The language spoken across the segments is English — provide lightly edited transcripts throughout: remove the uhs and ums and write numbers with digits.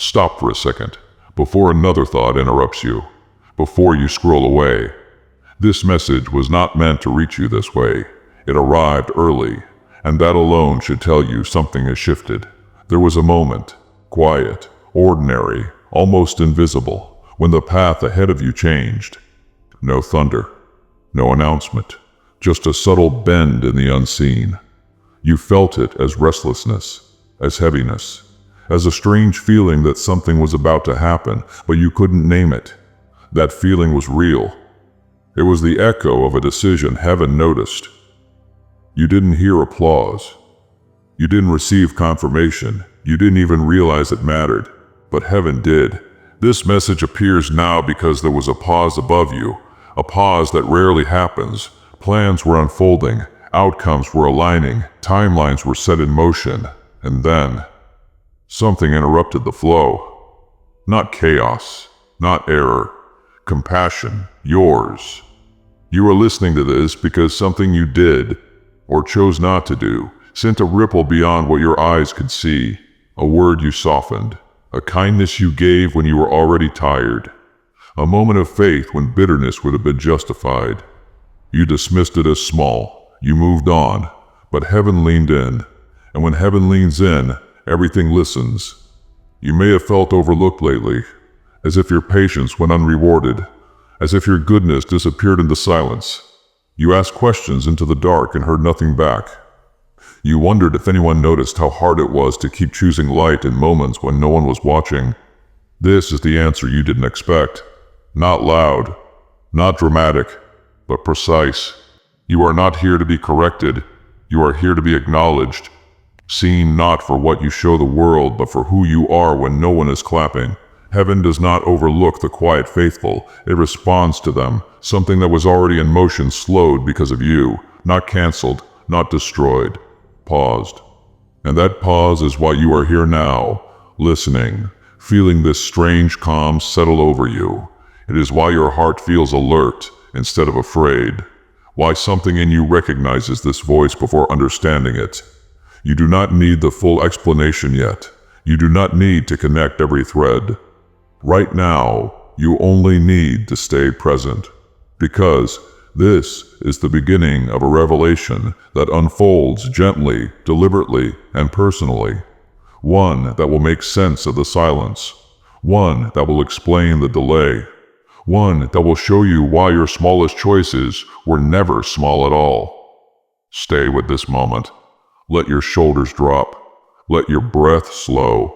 Stop for a second, before another thought interrupts you, before you scroll away. This message was not meant to reach you this way. It arrived early, and that alone should tell you something has shifted. There was a moment, quiet, ordinary, almost invisible, when the path ahead of you changed. No thunder, no announcement, just a subtle bend in the unseen. You felt it as restlessness, as heaviness, as a strange feeling that something was about to happen, but you couldn't name it. That feeling was real. It was the echo of a decision heaven noticed. You didn't hear applause. You didn't receive confirmation. You didn't even realize it mattered. But heaven did. This message appears now because there was a pause above you, a pause that rarely happens. Plans were unfolding, outcomes were aligning, timelines were set in motion, and then something interrupted the flow. Not chaos, not error, compassion, yours. You are listening to this because something you did, or chose not to do, sent a ripple beyond what your eyes could see. A word you softened, a kindness you gave when you were already tired, a moment of faith when bitterness would have been justified. You dismissed it as small, you moved on, but heaven leaned in, and when heaven leans in, everything listens. You may have felt overlooked lately, as if your patience went unrewarded, as if your goodness disappeared into silence. You asked questions into the dark and heard nothing back. You wondered if anyone noticed how hard it was to keep choosing light in moments when no one was watching. This is the answer you didn't expect. Not loud, not dramatic, but precise. You are not here to be corrected. You are here to be acknowledged. Seen not for what you show the world, but for who you are when no one is clapping. Heaven does not overlook the quiet faithful. It responds to them. Something that was already in motion slowed because of you. Not canceled, not destroyed. Paused. And that pause is why you are here now, listening, feeling this strange calm settle over you. It is why your heart feels alert instead of afraid. Why something in you recognizes this voice before understanding it. You do not need the full explanation yet. You do not need to connect every thread. Right now, you only need to stay present, because this is the beginning of a revelation that unfolds gently, deliberately, and personally. One that will make sense of the silence. One that will explain the delay. One that will show you why your smallest choices were never small at all. Stay with this moment. Let your shoulders drop. Let your breath slow.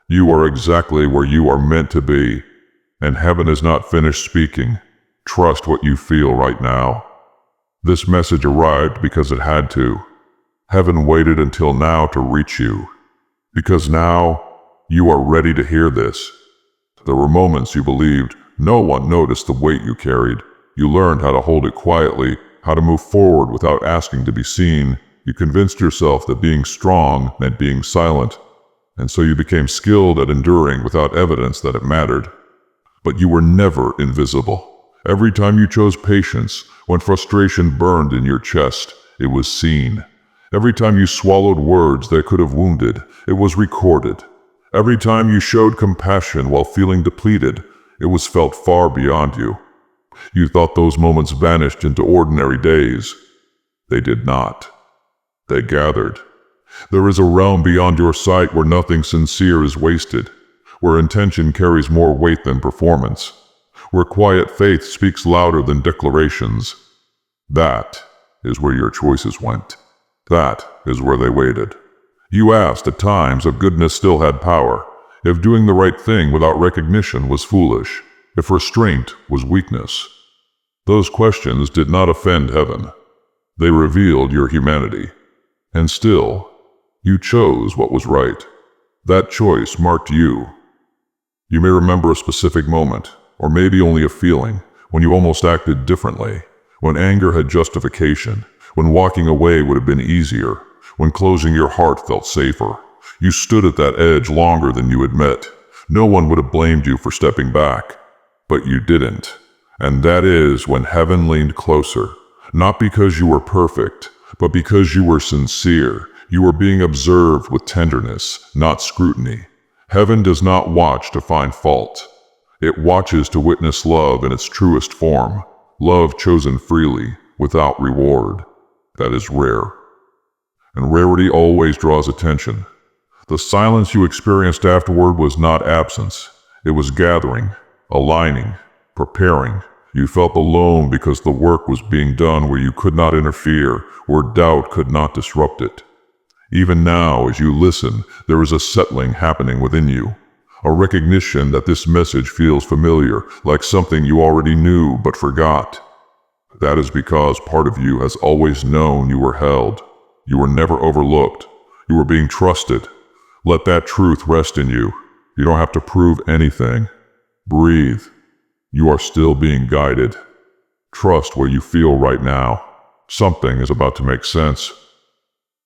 You are exactly where you are meant to be, and heaven is not finished speaking. Trust what you feel right now. This message arrived because it had to. Heaven waited until now to reach you, because now you are ready to hear this. There were moments you believed no one noticed the weight you carried. You learned how to hold it quietly, how to move forward without asking to be seen. You convinced yourself that being strong meant being silent, and so you became skilled at enduring without evidence that it mattered. But you were never invisible. Every time you chose patience, when frustration burned in your chest, it was seen. Every time you swallowed words that could have wounded, it was recorded. Every time you showed compassion while feeling depleted, it was felt far beyond you. You thought those moments vanished into ordinary days. They did not. They gathered. There is a realm beyond your sight where nothing sincere is wasted, where intention carries more weight than performance, where quiet faith speaks louder than declarations. That is where your choices went. That is where they waited. You asked at times if goodness still had power, if doing the right thing without recognition was foolish, if restraint was weakness. Those questions did not offend heaven. They revealed your humanity. And still, you chose what was right. That choice marked you. You may remember a specific moment, or maybe only a feeling, when you almost acted differently, when anger had justification, when walking away would have been easier, when closing your heart felt safer. You stood at that edge longer than you admit. No one would have blamed you for stepping back, but you didn't. And that is when heaven leaned closer, not because you were perfect, but because you were sincere. You were being observed with tenderness, not scrutiny. Heaven does not watch to find fault. It watches to witness love in its truest form, love chosen freely, without reward. That is rare. And rarity always draws attention. The silence you experienced afterward was not absence. It was gathering, aligning, preparing. You felt alone because the work was being done where you could not interfere, where doubt could not disrupt it. Even now, as you listen, there is a settling happening within you, a recognition that this message feels familiar, like something you already knew but forgot. That is because part of you has always known you were held. You were never overlooked. You were being trusted. Let that truth rest in you. You don't have to prove anything. Breathe. You are still being guided. Trust what you feel right now. Something is about to make sense.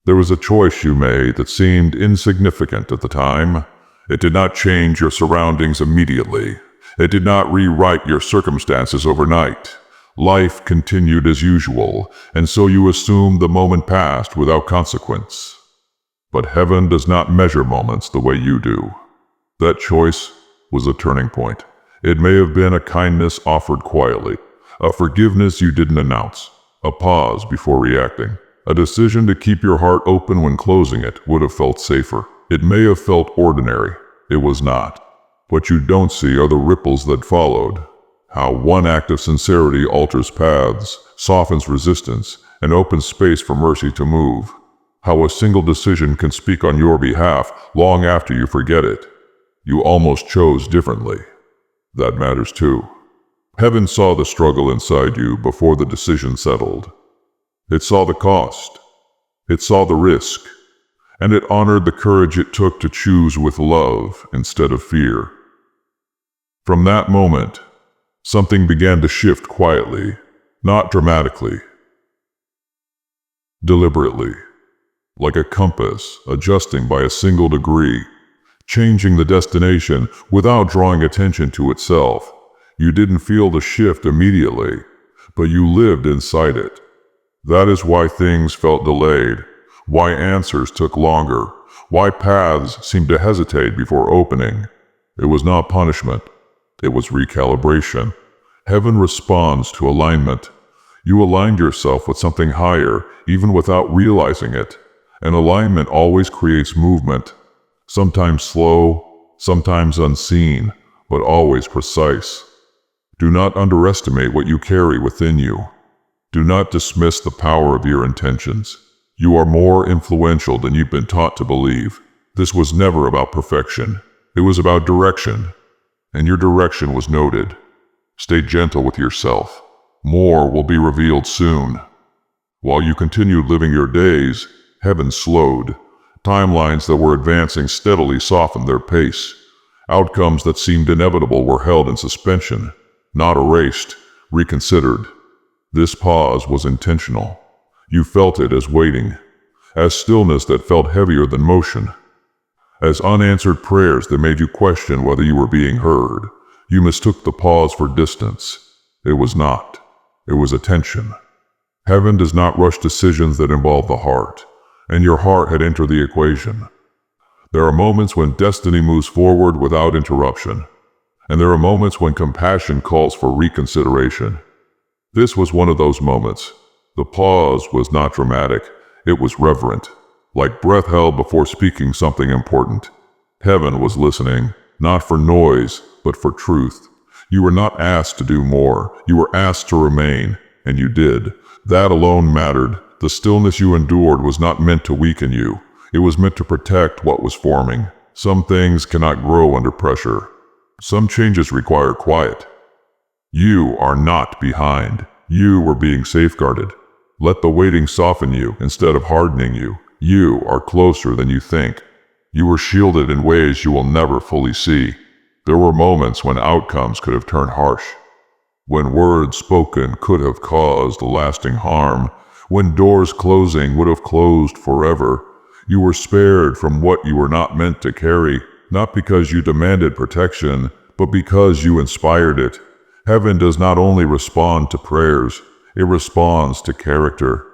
There was a choice you made that seemed insignificant at the time. It did not change your surroundings immediately. It did not rewrite your circumstances overnight. Life continued as usual, and so you assumed the moment passed without consequence. But heaven does not measure moments the way you do. That choice was a turning point. It may have been a kindness offered quietly, a forgiveness you didn't announce, a pause before reacting, a decision to keep your heart open when closing it would have felt safer. It may have felt ordinary. It was not. What you don't see are the ripples that followed. How one act of sincerity alters paths, softens resistance, and opens space for mercy to move. How a single decision can speak on your behalf long after you forget it. You almost chose differently. That matters too. Heaven saw the struggle inside you before the decision settled. It saw the cost. It saw the risk. And it honored the courage it took to choose with love instead of fear. From that moment, something began to shift quietly, not dramatically. Deliberately, like a compass adjusting by a single degree, changing the destination without drawing attention to itself. You didn't feel the shift immediately, but you lived inside it. That is why things felt delayed, why answers took longer, why paths seemed to hesitate before opening. It was not punishment. It was recalibration. Heaven responds to alignment. You aligned yourself with something higher, even without realizing it. And alignment always creates movement. Sometimes slow, sometimes unseen, but always precise. Do not underestimate what you carry within you. Do not dismiss the power of your intentions. You are more influential than you've been taught to believe. This was never about perfection. It was about direction. And your direction was noted. Stay gentle with yourself. More will be revealed soon. While you continued living your days, heaven slowed. Timelines that were advancing steadily softened their pace. Outcomes that seemed inevitable were held in suspension, not erased, reconsidered. This pause was intentional. You felt it as waiting, as stillness that felt heavier than motion, as unanswered prayers that made you question whether you were being heard. You mistook the pause for distance. It was not. It was attention. Heaven does not rush decisions that involve the heart, and your heart had entered the equation. There are moments when destiny moves forward without interruption, and there are moments when compassion calls for reconsideration. This was one of those moments. The pause was not dramatic, it was reverent, like breath held before speaking something important. Heaven was listening, not for noise, but for truth. You were not asked to do more, you were asked to remain, and you did. That alone mattered. The stillness you endured was not meant to weaken you. It was meant to protect what was forming. Some things cannot grow under pressure. Some changes require quiet. You are not behind. You were being safeguarded. Let the waiting soften you instead of hardening you. You are closer than you think. You were shielded in ways you will never fully see. There were moments when outcomes could have turned harsh, when words spoken could have caused lasting harm, when doors closing would have closed forever. You were spared from what you were not meant to carry, not because you demanded protection, but because you inspired it. Heaven does not only respond to prayers, it responds to character,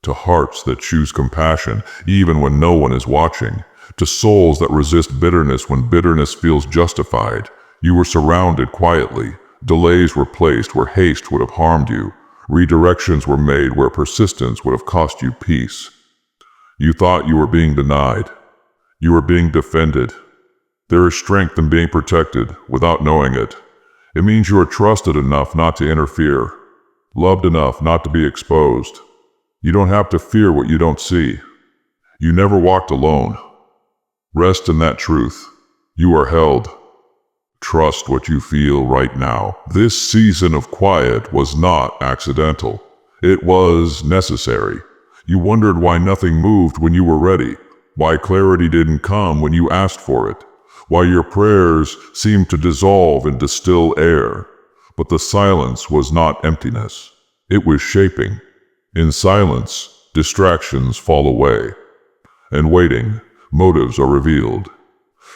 to hearts that choose compassion even when no one is watching. to souls that resist bitterness when bitterness feels justified. You were surrounded quietly. Delays were placed where haste would have harmed you. Redirections were made where persistence would have cost you peace. You thought you were being denied. You were being defended. There is strength in being protected without knowing it. It means you are trusted enough not to interfere, loved enough not to be exposed. You don't have to fear what you don't see. You never walked alone. Rest in that truth. You are held. Trust what you feel right now. This season of quiet was not accidental. It was necessary. You wondered why nothing moved when you were ready, why clarity didn't come when you asked for it, why your prayers seemed to dissolve into still air. But the silence was not emptiness. It was shaping. In silence, distractions fall away. In waiting, motives are revealed.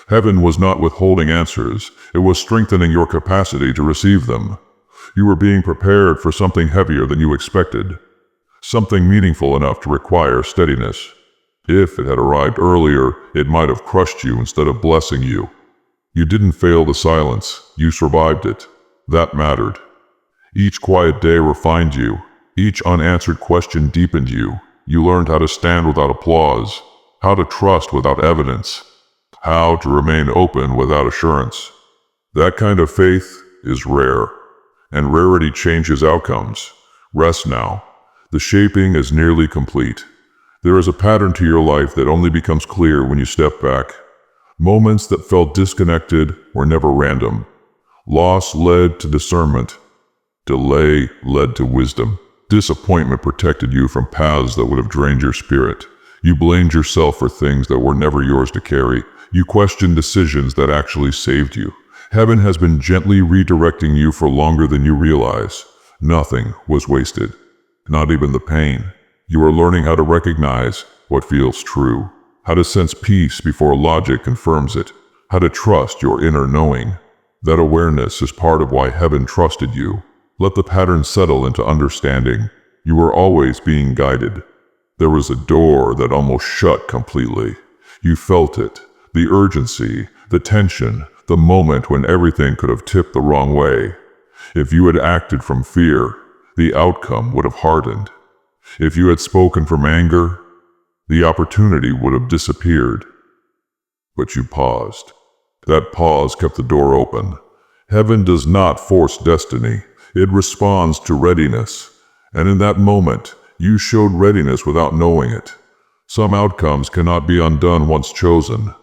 Heaven was not withholding answers, it was strengthening your capacity to receive them. You were being prepared for something heavier than you expected, something meaningful enough to require steadiness. If it had arrived earlier, it might have crushed you instead of blessing you. You didn't fail the silence, you survived it. That mattered. Each quiet day refined you. Each unanswered question deepened you. You learned how to stand without applause, how to trust without evidence, how to remain open without assurance. That kind of faith is rare, and rarity changes outcomes. Rest now. The shaping is nearly complete. There is a pattern to your life that only becomes clear when you step back. Moments that felt disconnected were never random. Loss led to discernment. Delay led to wisdom. Disappointment protected you from paths that would have drained your spirit. You blamed yourself for things that were never yours to carry. You questioned decisions that actually saved you. Heaven has been gently redirecting you for longer than you realize. Nothing was wasted, not even the pain. You are learning how to recognize what feels true, how to sense peace before logic confirms it, how to trust your inner knowing. That awareness is part of why heaven trusted you. Let the pattern settle into understanding. You were always being guided. There was a door that almost shut completely. You felt it, the urgency, the tension, the moment when everything could have tipped the wrong way. If you had acted from fear, the outcome would have hardened. If you had spoken from anger, the opportunity would have disappeared. But you paused. That pause kept the door open. Heaven does not force destiny. It responds to readiness. And in that moment, you showed readiness without knowing it. Some outcomes cannot be undone once chosen.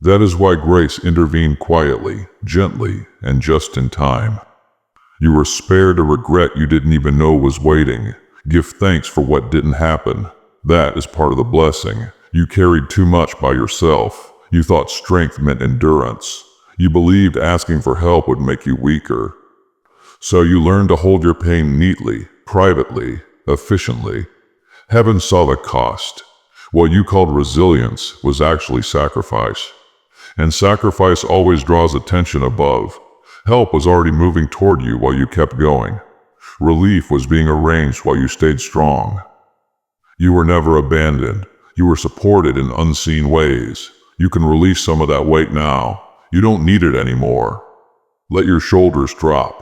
That is why grace intervened quietly, gently, and just in time. You were spared a regret you didn't even know was waiting. Give thanks for what didn't happen. That is part of the blessing. You carried too much by yourself. You thought strength meant endurance. You believed asking for help would make you weaker. So you learned to hold your pain neatly, privately, efficiently. Heaven saw the cost. What you called resilience was actually sacrifice. And sacrifice always draws attention above. Help was already moving toward you while you kept going. Relief was being arranged while you stayed strong. You were never abandoned. You were supported in unseen ways. You can release some of that weight now. You don't need it anymore. Let your shoulders drop.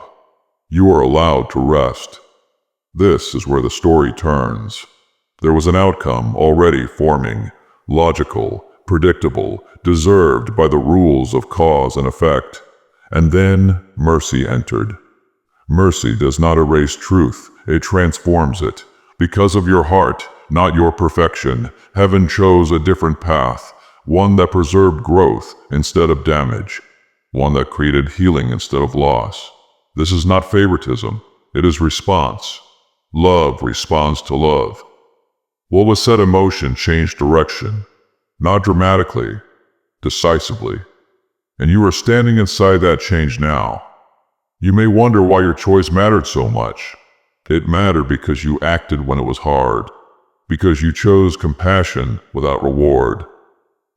You are allowed to rest. This is where the story turns. There was an outcome already forming, logical, predictable, deserved by the rules of cause and effect. And then mercy entered. Mercy does not erase truth, it transforms it. Because of your heart, not your perfection, heaven chose a different path, one that preserved growth instead of damage, one that created healing instead of loss. This is not favoritism, it is response. Love responds to love. What was set in motion changed direction, not dramatically, decisively. And you are standing inside that change now. You may wonder why your choice mattered so much. It mattered because you acted when it was hard, because you chose compassion without reward,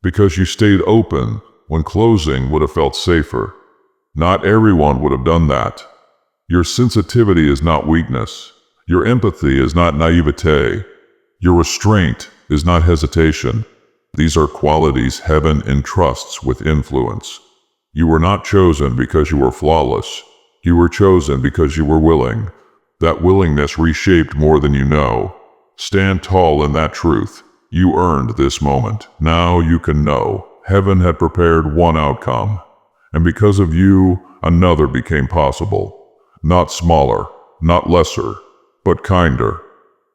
because you stayed open when closing would have felt safer. Not everyone would have done that. Your sensitivity is not weakness. Your empathy is not naivete. Your restraint is not hesitation. These are qualities heaven entrusts with influence. You were not chosen because you were flawless. You were chosen because you were willing. That willingness reshaped more than you know. Stand tall in that truth. You earned this moment. Now you can know. Heaven had prepared one outcome. And because of you, another became possible. Not smaller, not lesser, but kinder.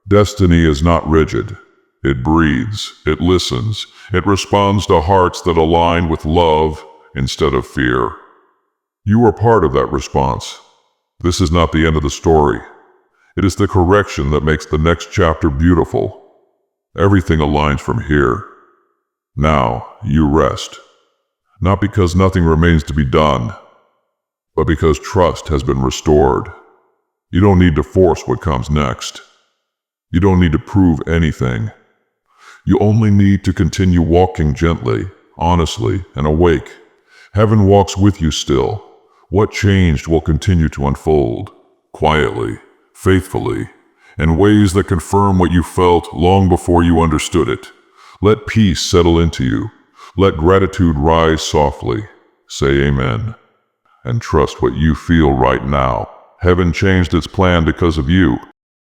Destiny is not rigid. It breathes, it listens, it responds to hearts that align with love instead of fear. You are part of that response. This is not the end of the story. It is the correction that makes the next chapter beautiful. Everything aligns from here. Now, you rest. Not because nothing remains to be done, but because trust has been restored. You don't need to force what comes next. You don't need to prove anything. You only need to continue walking gently, honestly, and awake. Heaven walks with you still. What changed will continue to unfold, quietly, faithfully, in ways that confirm what you felt long before you understood it. Let peace settle into you. Let gratitude rise softly. Say amen, and trust what you feel right now. Heaven changed its plan because of you.